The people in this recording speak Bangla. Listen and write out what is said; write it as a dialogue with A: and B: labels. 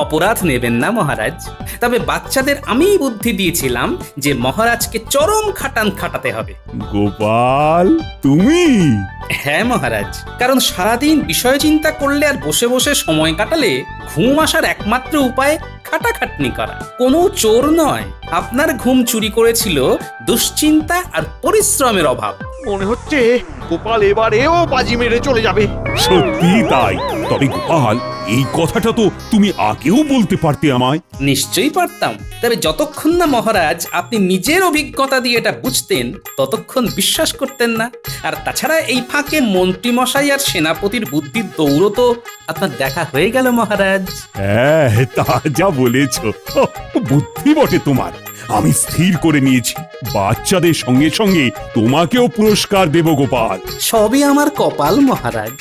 A: অপরাধ নেবেন না মহারাজ। তবে বাচ্চাদের আমিই বুদ্ধি দিয়েছিলাম যে মহারাজকে চরম খাটান খাটাতে হবে।
B: গোপাল, তুমি?
A: হ্যাঁ মহারাজ, কারণ সারাদিন বিষয় চিন্তা করলে আর বসে বসে সময় কাটালে ঘুম আসার একমাত্র উপায় খাটাখাটনি করা। কোনো চোর নয়, আপনার ঘুম চুরি করেছিল দুশ্চিন্তা আর পরিশ্রমের অভাব।
C: মনে হচ্ছে গোপাল এবারেও বাজি মেরে চলে যাবে।
B: সত্যি তাই। তবে গোপাল, এই কথাটা তো তুমি আগেও বলতে পারতে আমায়।
A: নিশ্চয়ই পারতাম, তবে যতক্ষণ না মহারাজ আপনি নিজের অভিজ্ঞতা দিয়ে এটা বুঝতেন ততক্ষণ বিশ্বাস করতেন না। আর তাছাড়া এই ফাঁকে মন্ত্রী মশাই আর সেনাপতির বুদ্ধির দৌড়ও তো আপনার দেখা হয়ে গেল মহারাজ।
B: হ্যাঁ, তা যা বলেছ। বুদ্ধি বটে তোমার। আমি স্থির করে নিয়েছি, বাচ্চাদের সঙ্গে সঙ্গে তোমাকেও পুরস্কার দেব গোপাল।
A: সবই আমার কপাল মহারাজ।